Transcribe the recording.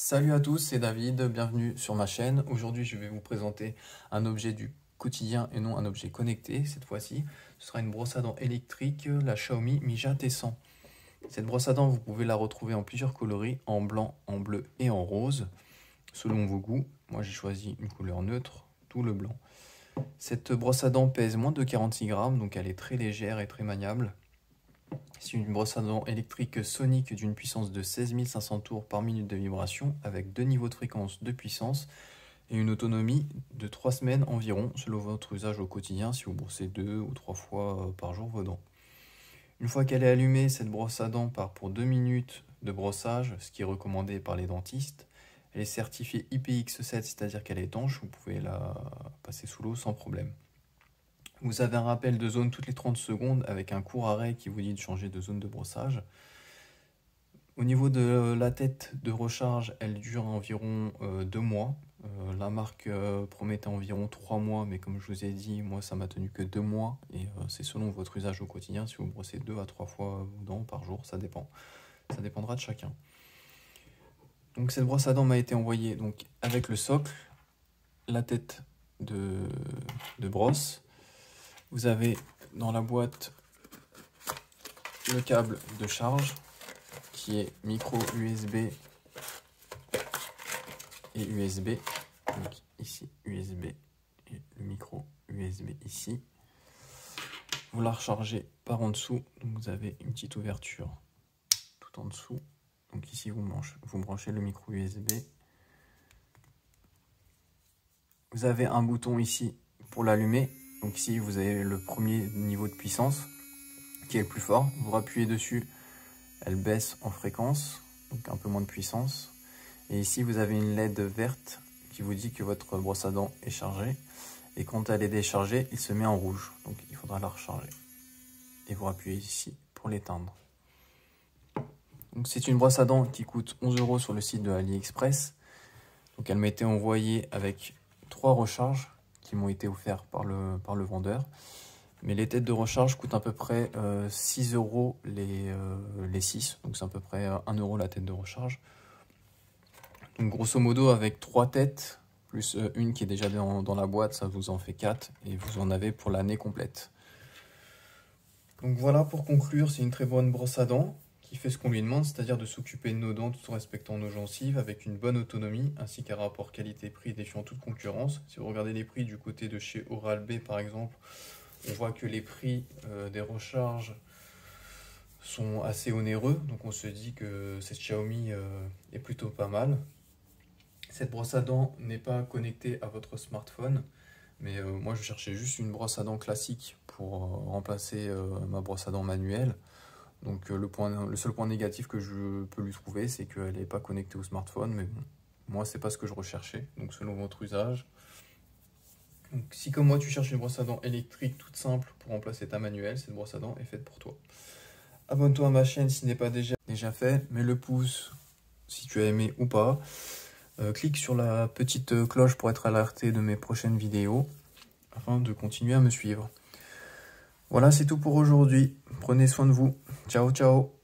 Salut à tous, c'est David, bienvenue sur ma chaîne. Aujourd'hui, je vais vous présenter un objet du quotidien et non un objet connecté. Cette fois-ci, ce sera une brosse à dents électrique, la Xiaomi Mija T100. Cette brosse à dents, vous pouvez la retrouver en plusieurs coloris, en blanc, en bleu et en rose, selon vos goûts. Moi, j'ai choisi une couleur neutre, tout le blanc. Cette brosse à dents pèse moins de 46 grammes, donc elle est très légère et très maniable. C'est une brosse à dents électrique sonique d'une puissance de 16 500 tours par minute de vibration avec 2 niveaux de fréquence de puissance et une autonomie de 3 semaines environ selon votre usage au quotidien si vous brossez 2 ou 3 fois par jour vos dents. Une fois qu'elle est allumée, cette brosse à dents part pour 2 minutes de brossage, ce qui est recommandé par les dentistes. Elle est certifiée IPX7, c'est-à-dire qu'elle est étanche, vous pouvez la passer sous l'eau sans problème. Vous avez un rappel de zone toutes les 30 secondes avec un court arrêt qui vous dit de changer de zone de brossage. Au niveau de la tête de recharge, elle dure environ 2 mois. La marque promettait environ 3 mois, mais comme je vous ai dit, moi ça m'a tenu que 2 mois. Et c'est selon votre usage au quotidien, si vous brossez 2 à 3 fois vos dents par jour, ça dépend. Ça dépendra de chacun. Donc cette brosse à dents m'a été envoyée donc, avec le socle, la tête de brosse. Vous avez dans la boîte le câble de charge qui est micro USB et USB. Donc ici USB et le micro USB ici. Vous la rechargez par en dessous. Donc vous avez une petite ouverture tout en dessous. Donc ici vous branchez le micro USB. Vous avez un bouton ici pour l'allumer. Donc ici, vous avez le premier niveau de puissance qui est le plus fort. Vous appuyez dessus, elle baisse en fréquence, donc un peu moins de puissance. Et ici, vous avez une LED verte qui vous dit que votre brosse à dents est chargée. Et quand elle est déchargée, il se met en rouge. Donc il faudra la recharger. Et vous appuyez ici pour l'éteindre. Donc c'est une brosse à dents qui coûte 11 € sur le site de AliExpress. Donc elle m'a été envoyée avec 3 recharges qui m'ont été offerts par le vendeur. Mais les têtes de recharge coûtent à peu près 6 € les 6. Donc c'est à peu près 1 € la tête de recharge. Donc grosso modo avec 3 têtes, plus une qui est déjà dans la boîte, ça vous en fait 4. Et vous en avez pour l'année complète. Donc voilà, pour conclure, c'est une très bonne brosse à dents qui fait ce qu'on lui demande, c'est-à-dire de s'occuper de nos dents tout en respectant nos gencives avec une bonne autonomie, ainsi qu'un rapport qualité-prix défiant toute concurrence. Si vous regardez les prix du côté de chez Oral-B par exemple, on voit que les prix des recharges sont assez onéreux, donc on se dit que cette Xiaomi est plutôt pas mal. Cette brosse à dents n'est pas connectée à votre smartphone, mais moi je cherchais juste une brosse à dents classique pour remplacer ma brosse à dents manuelle. Donc le seul point négatif que je peux lui trouver, c'est qu'elle n'est pas connectée au smartphone, mais bon, moi c'est pas ce que je recherchais, donc selon votre usage. Donc si comme moi tu cherches une brosse à dents électrique toute simple pour remplacer ta manuelle, cette brosse à dents est faite pour toi. Abonne-toi à ma chaîne si ce n'est pas déjà fait, mets le pouce si tu as aimé ou pas. Clique sur la petite cloche pour être alerté de mes prochaines vidéos, afin de continuer à me suivre. Voilà, c'est tout pour aujourd'hui. Prenez soin de vous. Ciao, ciao.